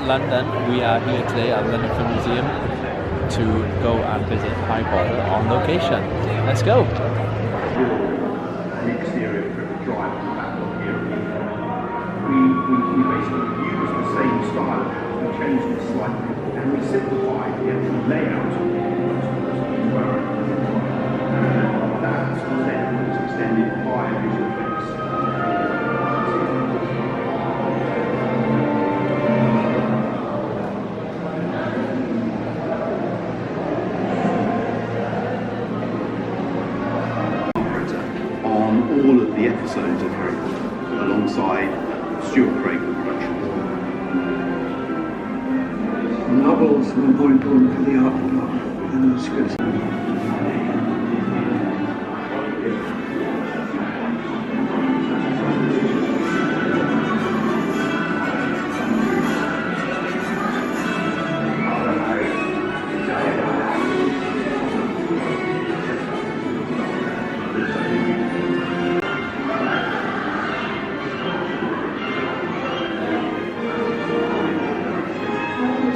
London. We are here today at the London Film Museum to go and visit Harry Potter on location. Let's go! The exterior Privet Drive on the back of here. We basically used the same style and changed it slightly, and we simplified the actual layout of the that then was extended by visual effects. On all of the episodes of Harry Potter, alongside Stuart Craig production. Novels were more important for the art department than the scripts.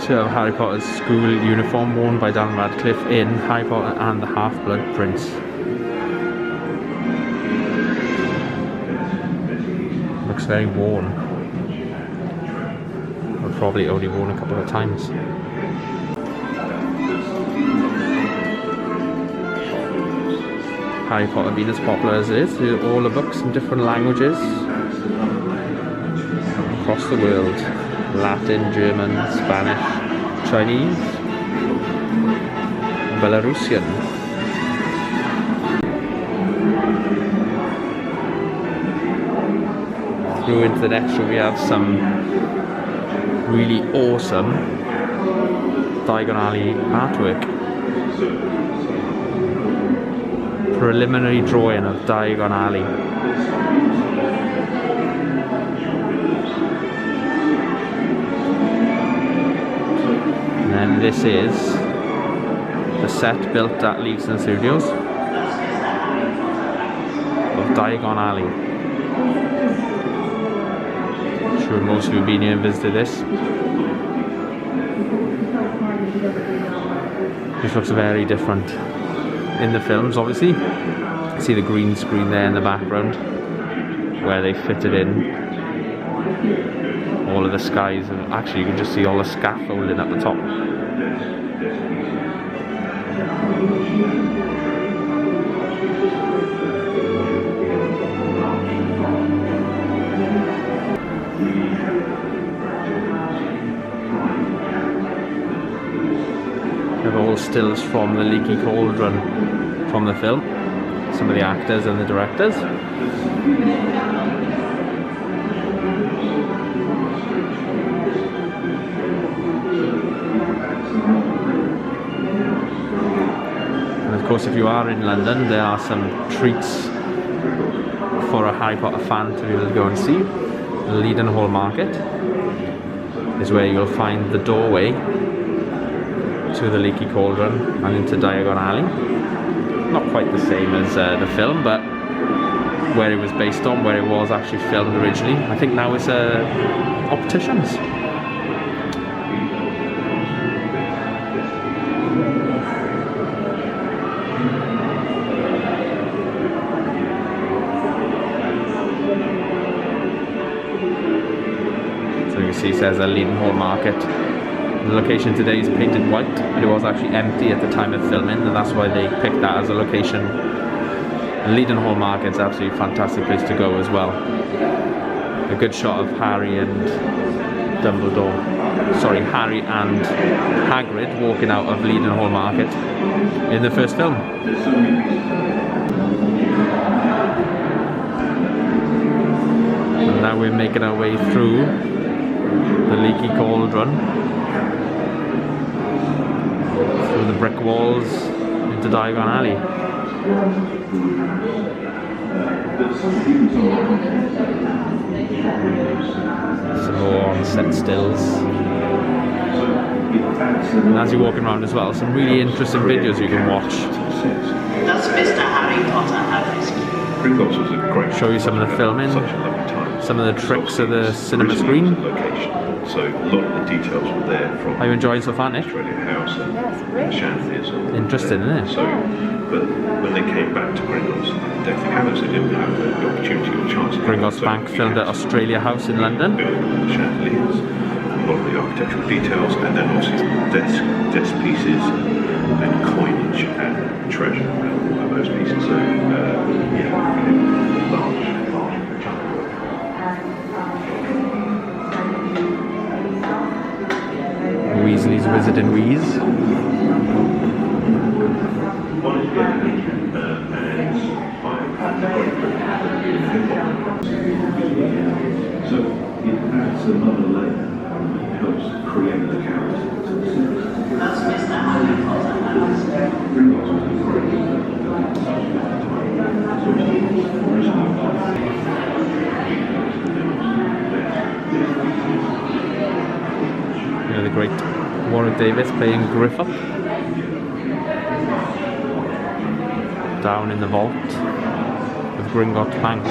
So Harry Potter's school uniform worn by Dan Radcliffe in Harry Potter and the Half-Blood Prince. Looks very worn. Or probably only worn a couple of times. Harry Potter being as popular as it is, all the books in different languages across the world. Latin, German, Spanish, Chinese, Belarusian. Through into the next room we have some really awesome Diagon Alley artwork. Preliminary drawing of Diagon Alley. And this is the set built at Leavesden Studios of Diagon Alley. I'm sure most of you have been here and visited this. This looks very different in the films, obviously. You see the green screen there in the background where they fitted in all of the skies, and actually you can just see all the scaffolding at the top. We have all stills from the Leaky Cauldron from the film, some of the actors and the directors. Of course, if you are in London, there are some treats for a Harry Potter fan to be able to go and see. The Leadenhall Market is where you'll find the doorway to the Leaky Cauldron and into Diagon Alley. Not quite the same as the film, but where it was based on, where it was actually filmed originally. I think now it's opticians. It says a Leadenhall Market. The location today is painted white, but it was actually empty at the time of filming, and that's why they picked that as a location. Leadenhall Market's absolutely fantastic place to go as well. A good shot of Harry and Dumbledore, sorry, Harry and Hagrid walking out of Leadenhall Market in the first film. And now we're making our way through the Leaky Cauldron, through the brick walls into Diagon Alley. Some more on-set stills. And as you're walking around as well, some really interesting videos you can watch. Does Mr. Harry Potter have his key? Gringotts was a great Show you some of the filming. Such a lovely time. some of the tricks of the cinema screen. Location. So a lot of the details were there from Are you enjoying so far, Nick? Australia House and Shanties. Interesting, isn't it? So, but when they came back to Gringotts, Deathly Hallows, they didn't have the opportunity or chance. Gringotts Bank filmed at Australia House in London. The chandeliers, a lot of the architectural details, and then obviously desk pieces and coinage and treasure, all of those pieces. So, yeah, large chunk of work. Weasley's Wizarding Wheeze. So it adds another layer and helps create the character. You know, the great Warwick Davis playing Griffith down in the vault of Gringotts Bank.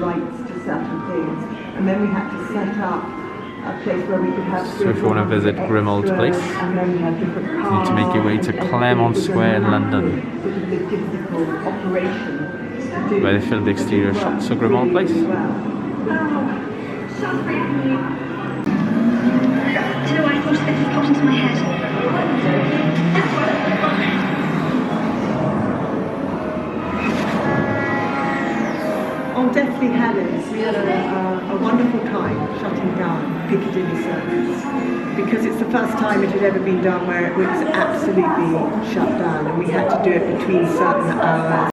Rights to certain things, and then we had to set up a place where we could have. So if you want to visit Grimald's place, and then we had different you need to make your way to Claremont Square in London, logistical operation where they filmed the exterior shots of Grimald Place. Do you know what I thought? It popped into my head. On Deathly Hallows, we had a wonderful time shutting down Piccadilly Circus because it's the first time it had ever been done where it was absolutely shut down, and we had to do it between certain hours.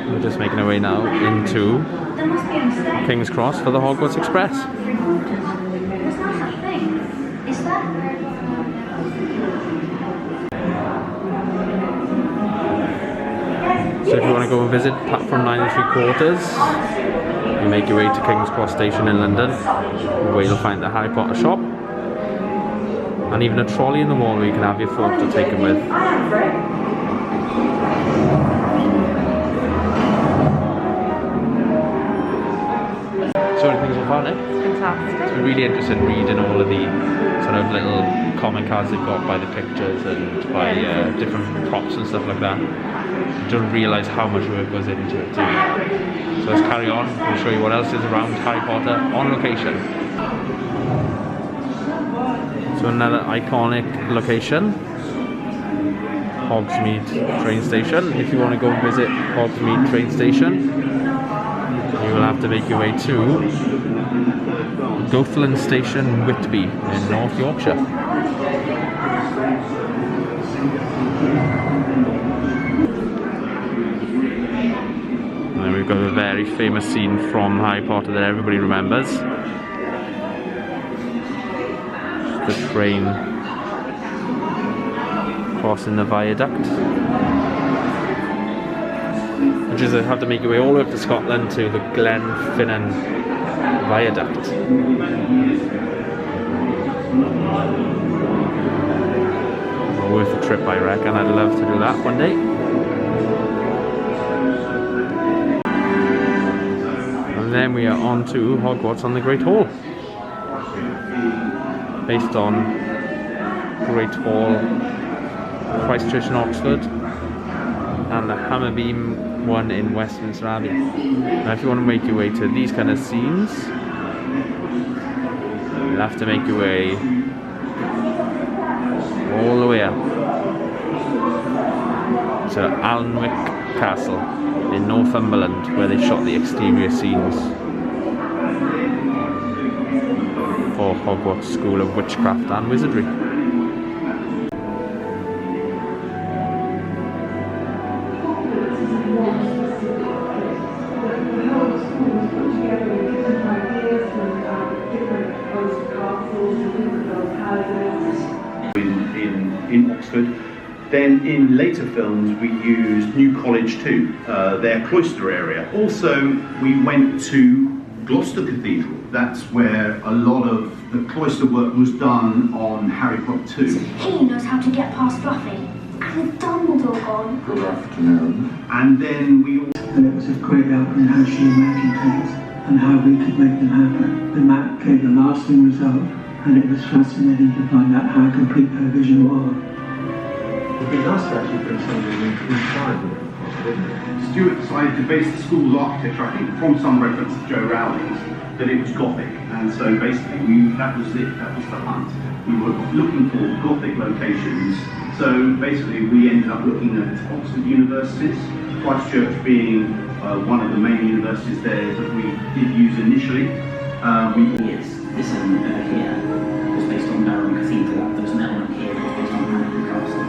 We're just making our way now into There must be a mistake. King's Cross for the Hogwarts Express. There's no such thing. Is there? So if you want to go and visit platform 9 3/4, you make your way to King's Cross Station in London, where you'll find the Harry Potter shop, and even a trolley in the wall where you can have your photo taken with. So what do you think so far, Nick? Fantastic. It's been really interesting reading all of the sort of little comic cards they've got by the pictures and by different props and stuff like that. You don't realise how much work goes into it, do you? So let's carry on and show you what else is around Harry Potter on location. So another iconic location, Hogsmeade train station. If you want to go and visit Hogsmeade train station, you will have to make your way to Goathland Station, Whitby in North Yorkshire. And then we've got a very famous scene from Harry Potter that everybody remembers. The train crossing the viaduct. Which is you have to make your way all the way up to Scotland to the Glenfinnan Viaduct. Well, worth a trip, I reckon. I'd love to do that one day. And then we are on to Hogwarts on the Great Hall. Based on Great Hall, Christchurch in Oxford, and the Hammerbeam one in Westminster Abbey. Now if you want to make your way to these kind of scenes, you'll have to make your way all the way up to Alnwick Castle in Northumberland, where they shot the exterior scenes for Hogwarts School of Witchcraft and Wizardry. In Oxford. Then in later films we used New College too, their cloister area. Also we went to Gloucester Cathedral. That's where a lot of the cloister work was done on Harry Potter 2. He knows how to get past Fluffy. And with Dumbledore gone. Good afternoon. And then we all... And it was a great help in how she imagined things and how we could make them happen. The map gave a lasting result, and it was fascinating to find out how complete her vision was. It'd be nice to actually bring somebody inside with it, wouldn't it? Stuart decided to base the school's architecture, I think, from some reference to Joe Rowling's, that it was Gothic. And so basically, that was it, that was the hunt. We were looking for Gothic locations. So basically, we ended up looking at Oxford universities, Christchurch being one of the main universities there that we did use initially. Yes, this one here was based on Durham Cathedral. There was an element here that was based on Hamilton Castle.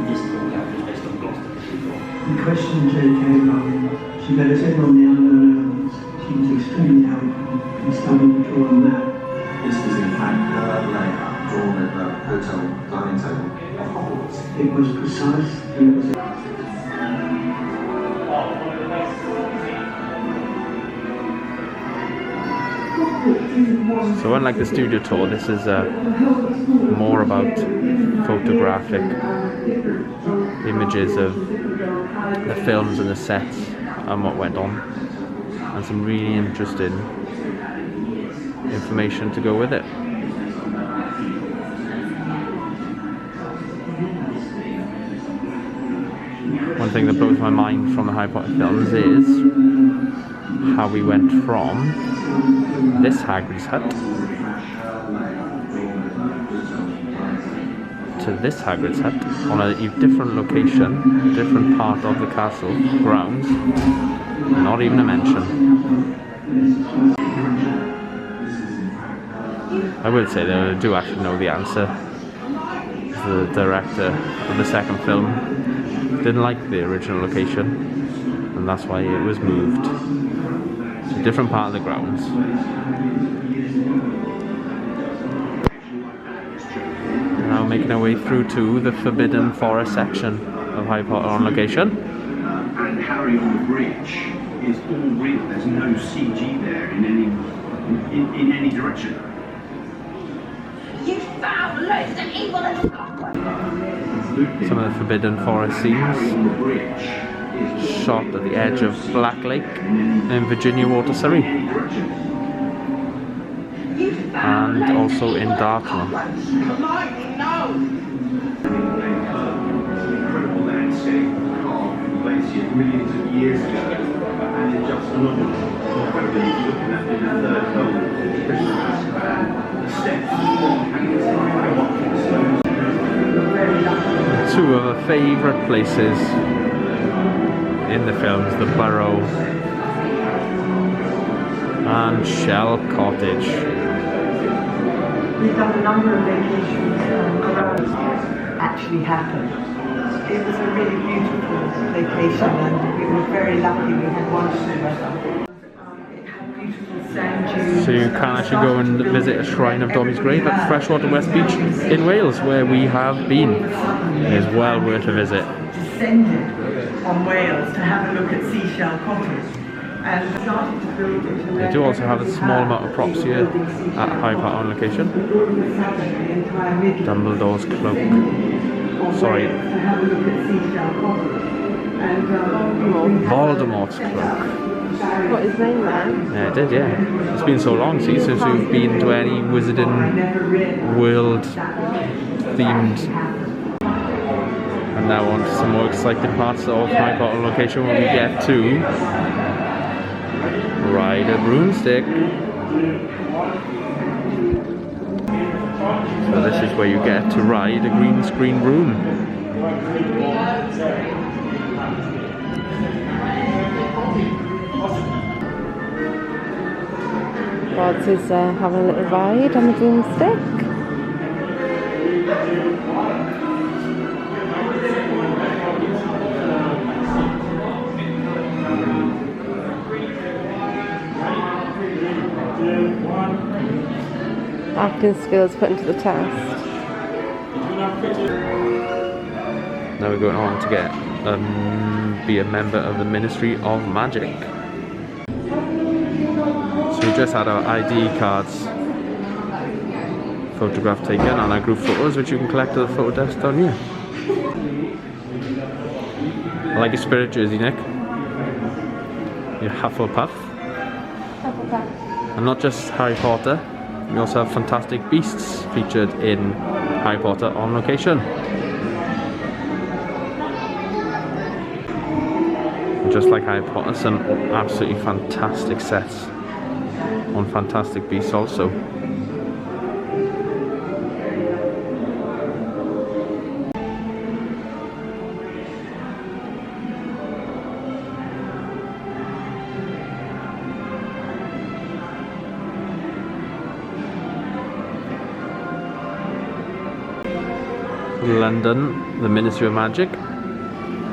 This courtyard was based on Gloucester Cathedral. We questioned J.K. Rowling. She let us in on the unknown elements. She was extremely helpful in studying the draw on that. This was in fact her layout drawn at the hotel dining table of Hogwarts. It was precise, and it was... So unlike the studio tour, this is more about photographic images of the films and the sets and what went on, and some really interesting information to go with it. One thing that blows my mind from the Harry Potter films is how we went from this Hagrid's hut to this Hagrid's hut on a different location, different part of the castle grounds, not even a mention. I will say that I do actually know the answer. The director of the second film didn't like the original location, and that's why it was moved to a different part of the grounds. Now making our way through to the Forbidden Forest section of Harry Potter on location. And Harry on the bridge is all real. There's no CG there in any direction. You found loads of evil little Some of the Forbidden Forest scenes shot at the edge of Black Lake in Virginia Water, Surrey, and also in Dartmoor. Incredible landscape carved in glaciers millions of years ago, and it's just phenomenal. Incredibly, looking at the third film, the steps Two of our favourite places in the films, the Burrow and Shell Cottage. We've done a number of vacations around actually happened. It was a really beautiful vacation, and we were very lucky we had wonderful weather. It had beautiful sand dunes. So you can actually go and visit a shrine of Dommy's grave at Freshwater West Beach in Wales, where we have been. It is well worth a visit. Descended on Wales to have a look at Seashell Cottage, and started to build it. They do also have a small amount of props here at Harry Potter on location. Dumbledore's cloak. Sorry. Voldemort's cloak. What, his name there? Yeah, it did, yeah. It's been so long, see, since we've been to any Wizarding World themed. And now on to some more exciting parts of Harry Potter location when we get to ride a broomstick. So this is where you get to ride a green screen broom. Rods is having a little ride on the broomstick. Acting skills put into the test. Now we're going on to get be a member of the Ministry of Magic. So we just had our ID cards photograph taken and our group photos, which you can collect at the photo desk down here. I like your Spirit jersey, Nick. Your Hufflepuff. And not just Harry Potter, we also have Fantastic Beasts featured in Harry Potter on location. And just like Harry Potter, some absolutely fantastic sets on Fantastic Beasts also. London, the Ministry of Magic,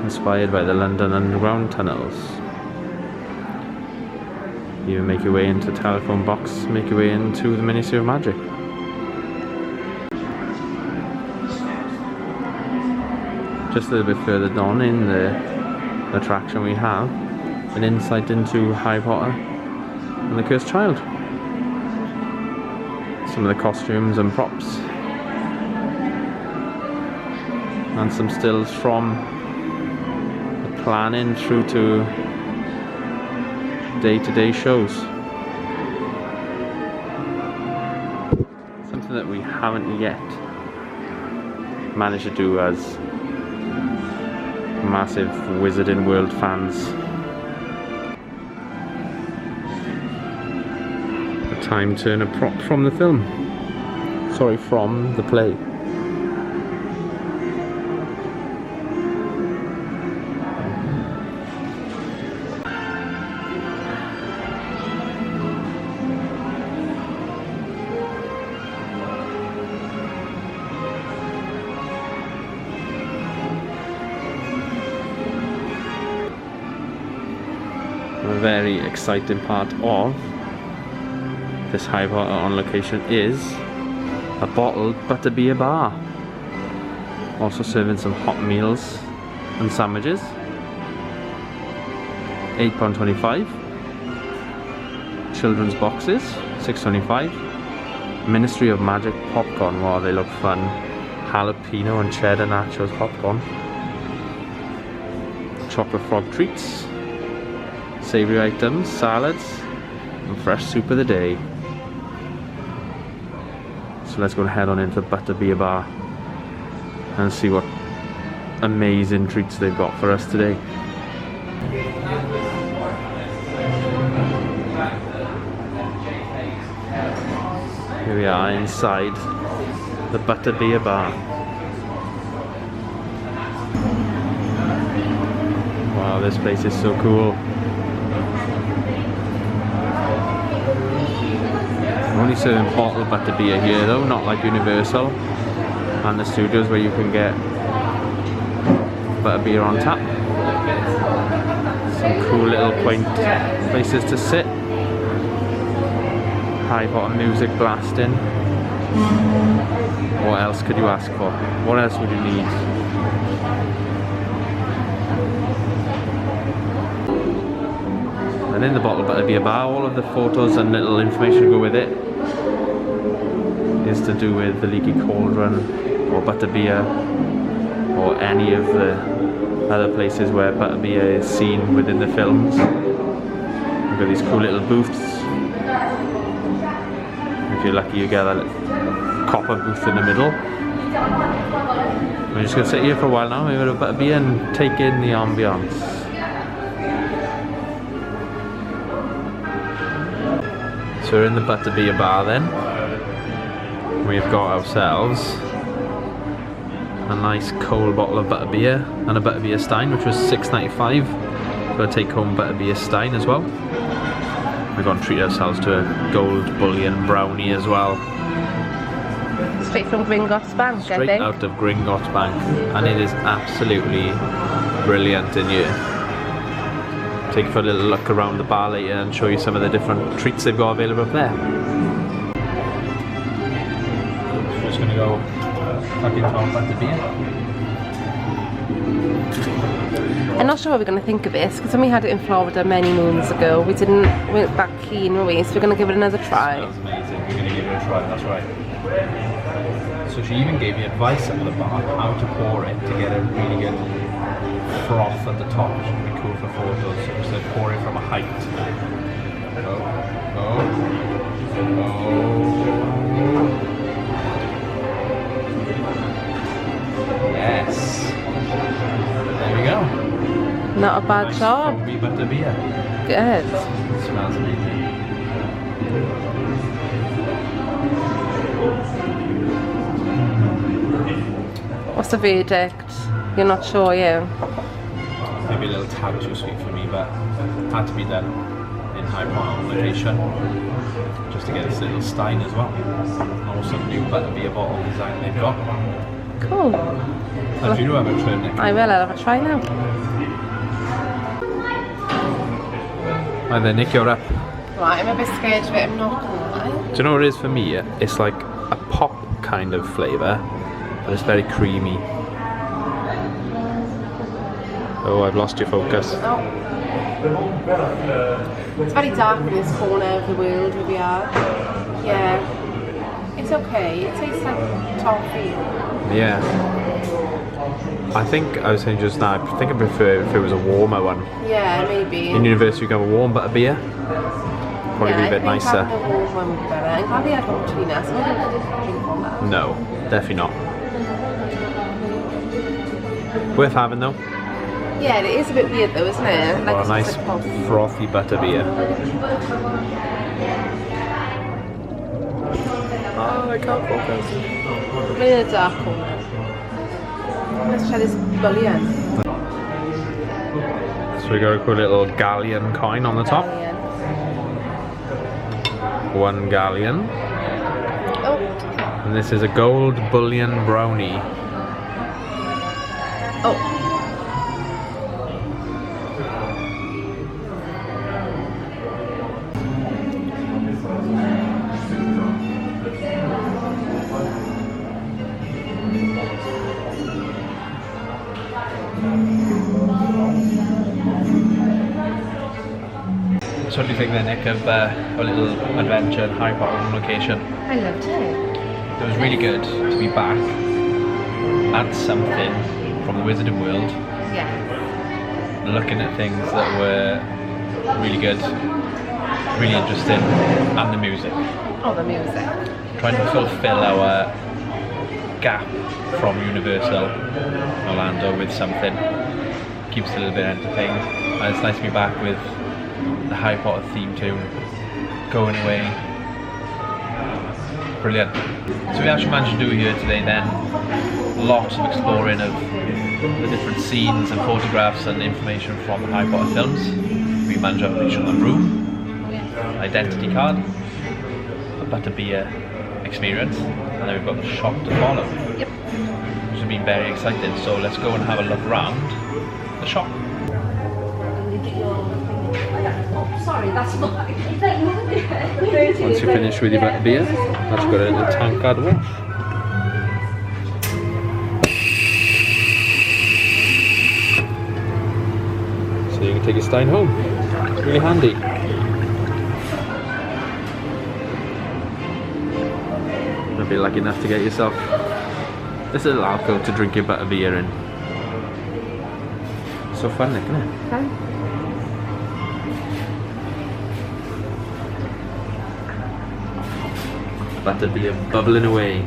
inspired by the London Underground tunnels. You make your way into the telephone box, make your way into the Ministry of Magic. Just a little bit further down in the attraction we have an insight into Harry Potter and the Cursed Child. Some of the costumes and props. And some stills from the planning through to day-to-day shows. Something that we haven't yet managed to do as massive Wizarding World fans. A time Turner prop from the film. Sorry, from the play. A very exciting part of this Harry Potter on location is a bottled Butterbeer bar. Also serving some hot meals and sandwiches. £8.25. Children's boxes, £6.25. Ministry of Magic popcorn, wow, they look fun. Jalapeno and cheddar nachos popcorn. Chocolate frog treats. Savoury items, salads, and fresh soup of the day. So let's go and head on into the Butterbeer bar and see what amazing treats they've got for us today. Here we are inside the Butterbeer bar. Wow, this place is so cool. Only serving bottled Butterbeer here though, not like Universal and the studios where you can get Butterbeer on tap. Some cool little quaint places to sit. Harry Potter music blasting. What else could you ask for? What else would you need? And in the bottled Butterbeer bar, all of the photos and little information to go with it is to do with the Leaky Cauldron or Butterbeer or any of the other places where Butterbeer is seen within the films. We've got these cool little booths. If you're lucky you get a copper booth in the middle. We're just going to sit here for a while now, maybe a Butterbeer and take in the ambience. So we're in the Butterbeer bar then. We've got ourselves a nice cold bottle of Butterbeer and a Butterbeer Stein, which was £6.95 for a take-home Butterbeer Stein as well. We're going to treat ourselves to a gold bullion brownie as well. Straight from Gringotts Bank, I think. Straight out of Gringotts Bank, and it is absolutely brilliant in here. Take you for a little look around the bar later and show you some of the different treats they've got available up there. Just going to go back into our Butterbeer. I'm not sure what we're going to think of this because when we had it in Florida many moons ago, we weren't that keen, were we? So we're going to give it another try. Smells amazing. We're going to give it a try. That's right. So she even gave me advice at the bar how to pour it to get a really good froth at the top, which would be cool for photos. So instead of pouring from a height. Yes. There we go. Not a bad Nice job. foamy Butterbeer. Good. It smells amazing. What's the verdict? You're not sure, you? Maybe a little tad too sweet for me, but it had to be done in high point location just to get this little stein as well. And also new Butterbeer bottle design they've got. Cool. How do you have a try, Nick? I will. I'll have a try now. Right then, Nick, you're up. Right, I'm a bit scared of it. I'm not gonna lie. Do you know what it is for me? It's like a pop kind of flavour, but it's very creamy. Oh, I've lost your focus. Oh. It's very dark in this corner of the world where we are. Yeah. It's okay. It tastes like toffee. Yeah. I think I was saying just now, I think I prefer if it was a warmer one. Yeah, maybe. In university you can have a warm Butterbeer. Probably be a bit nicer. I think having a warm one would be better. And probably have one between us. We're going to drink on that. No, definitely not. Worth having though. Yeah, it is a bit weird though, isn't it? Like Or a nice frothy Butterbeer. Oh, I can't focus. We're in a dark corner. Let's try this bullion. So we got a cool little galleon coin on the top. Bullion. 1 galleon. Oh. And this is a gold bullion brownie. Oh. So what do you think then, Nick, of a little adventure in Harry Potter location? I loved it. It was really good to be back at something from the Wizarding World, Yeah. looking at things that were really good, really interesting, and the music. Oh, the music. Trying to fulfill our gap from Universal Orlando with something. Keeps us a little bit entertained. And it's nice to be back with the Harry Potter theme tune going away. Brilliant. So we actually managed to do here today then lots of exploring of the different scenes and photographs and information from the Harry Potter films. We managed to reach on the room, identity card, a Butterbeer experience, and then we've got the shop to follow. Yep. Which has been very exciting. So let's go and have a look around the shop. Sorry, that's not. Once you finish with your Butterbeer, that's got a little tank card wash. So you can take your stein home. It's really handy. You'll be lucky enough to get yourself this little alcove to drink your Butterbeer in. So fun, isn't it? Fun. Butterbeer bubbling away.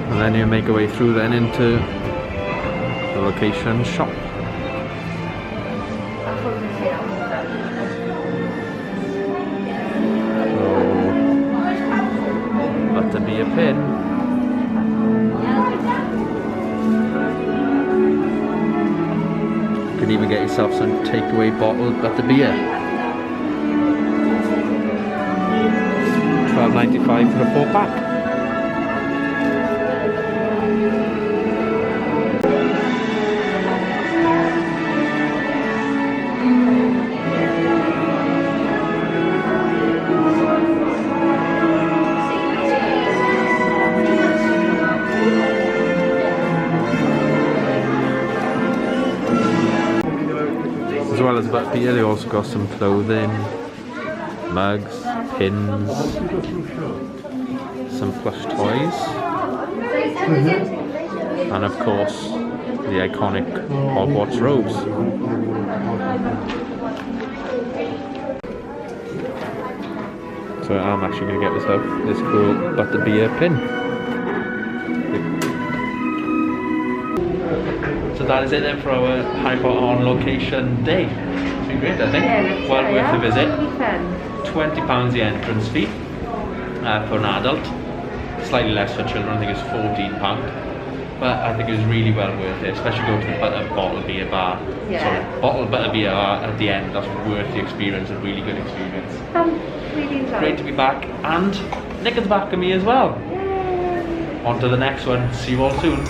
And then you make your way through then into the location shop. Butterbeer pin. You can even get yourself some takeaway bottled Butterbeer. $12.95 for a 4-pack. As well as Butterbeer, they also got some clothing, mugs, pins, some plush toys, and of course the iconic Hogwarts robes. So I'm actually going to get myself this cool Butterbeer pin. So that is it then for our Harry Potter on location day. It's been great, I think. Yeah, well worth the visit. Really fun. £20 the entrance fee for an adult. Slightly less for children, I think it's £14. But I think it was really well worth it, especially going to the bottled beer bar. Yeah. Sorry, bottled butterbeer bar at the end. That's worth the experience, a really good experience. Really enjoyed. Great to be back, and Nick at the back of me as well. Yay. On to the next one. See you all soon.